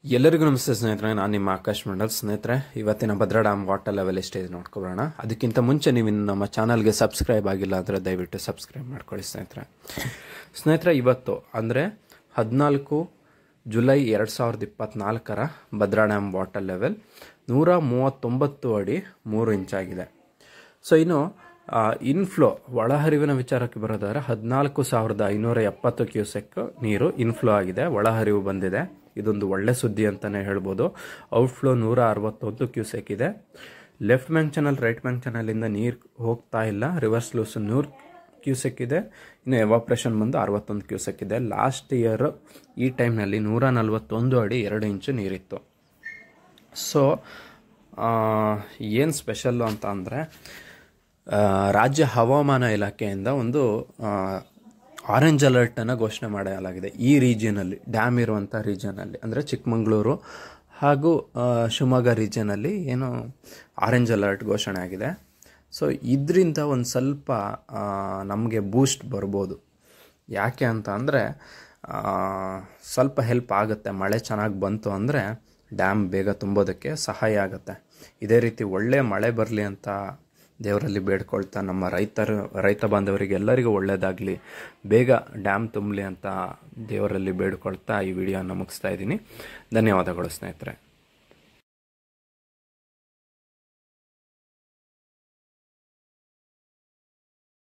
ಎಲ್ಲರಿಗೂ ನಮಸ್ತೆ ಸ್ನೇಹಿತರೆ, ನಾನು ನಿಮ್ಮ ಆಕಾಶ್ ಮಂಡಲ್. ಸ್ನೇಹಿತರೆ, ಇವತ್ತಿನ ಭದ್ರಾ ಡ್ಯಾಮ್ ವಾಟರ್ ಲೆವೆಲ್ ಎಷ್ಟಿದೆ ನೋಡ್ಕೊಬರೋಣ. ಅದಕ್ಕಿಂತ ಮುಂಚೆ ನೀವು ನಮ್ಮ ಚಾನಲ್ಗೆ ಸಬ್ಸ್ಕ್ರೈಬ್ ಆಗಿಲ್ಲ ಅಂದರೆ ದಯವಿಟ್ಟು ಸಬ್ಸ್ಕ್ರೈಬ್ ಮಾಡ್ಕೊಳ್ಳಿ ಸ್ನೇಹಿತರೆ. ಇವತ್ತು ಅಂದರೆ 14 July 2024 Bhadra dam water level 139 ಅಡಿ 3 ಇಂಚಾಗಿದೆ. ಸೊ ಇನ್ನು ಇನ್ಫ್ಲೋ ಒಳಹರಿವಿನ ವಿಚಾರಕ್ಕೆ ಬರೋದಾದ್ರೆ 14,570 ಕ್ಯೂಸೆಕ್ ನೀರು ಇನ್ಫ್ಲೋ ಆಗಿದೆ, ಒಳಹರಿವು ಬಂದಿದೆ. ಇದೊಂದು ಒಳ್ಳೆ ಸುದ್ದಿ ಅಂತಲೇ ಹೇಳ್ಬೋದು. ಔಟ್ಫ್ಲೋ 161 ಕ್ಯೂಸೆಕ್ ಇದೆ. Left bank channel right bank ಚಾನಲಿಂದ ನೀರು ಹೋಗ್ತಾ ಇಲ್ಲ. ರಿವರ್ಸ್ ಲೂಸ್ 100 ಕ್ಯೂಸೆಕ್ ಇದೆ. ಇನ್ನು ಎವಾಪ್ರೇಷನ್ ಬಂದು 61 ಕ್ಯೂಸೆಕ್ ಇದೆ. ಲಾಸ್ಟ್ ಇಯರ್ ಈ ಟೈಮ್ನಲ್ಲಿ 141 ಅಡಿ 2 ಇಂಚು ನೀರಿತ್ತು. ಸೊ ಏನು ಸ್ಪೆಷಲ್ಲು ಅಂತ ಅಂದರೆ, ರಾಜ್ಯ ಹವಾಮಾನ ಇಲಾಖೆಯಿಂದ ಒಂದು ಆರೆಂಜ್ ಅಲರ್ಟನ್ನು ಘೋಷಣೆ ಮಾಡಲಾಗಿದೆ. ಈ ರೀಜಿಯನಲ್ಲಿ, ಡ್ಯಾಮ್ ಇರುವಂಥ ರೀಜನಲ್ಲಿ ಅಂದರೆ ಚಿಕ್ಕಮಗಳೂರು ಹಾಗೂ ಶಿವಮೊಗ್ಗ ರೀಜನಲ್ಲಿ ಏನು ಆರೆಂಜ್ ಅಲರ್ಟ್ ಘೋಷಣೆ ಆಗಿದೆ. ಸೊ ಇದರಿಂದ ಒಂದು ಸ್ವಲ್ಪ ನಮಗೆ ಬೂಸ್ಟ್ ಬರ್ಬೋದು. ಯಾಕೆ ಅಂತ ಅಂದರೆ, ಸ್ವಲ್ಪ ಹೆಲ್ಪ್ ಆಗುತ್ತೆ. ಮಳೆ ಚೆನ್ನಾಗಿ ಬಂತು ಅಂದರೆ ಡ್ಯಾಮ್ ಬೇಗ ತುಂಬೋದಕ್ಕೆ ಸಹಾಯ ಆಗುತ್ತೆ. ಇದೇ ರೀತಿ ಒಳ್ಳೆಯ ಮಳೆ ಬರಲಿ ಅಂತ ದೇವರಲ್ಲಿ ಬೇಡ್ಕೊಳ್ತಾ, ನಮ್ಮ ರೈತ ಬಾಂಧವರಿಗೆ ಎಲ್ಲರಿಗೂ ಒಳ್ಳೆಯದಾಗಲಿ, ಬೇಗ ಡ್ಯಾಮ್ ತುಂಬಲಿ ಅಂತ ದೇವರಲ್ಲಿ ಬೇಡ್ಕೊಳ್ತಾ ಈ ವಿಡಿಯೋನ ಮುಗಿಸ್ತಾ ಇದ್ದೀನಿ. ಧನ್ಯವಾದಗಳು ಸ್ನೇಹಿತರೆ.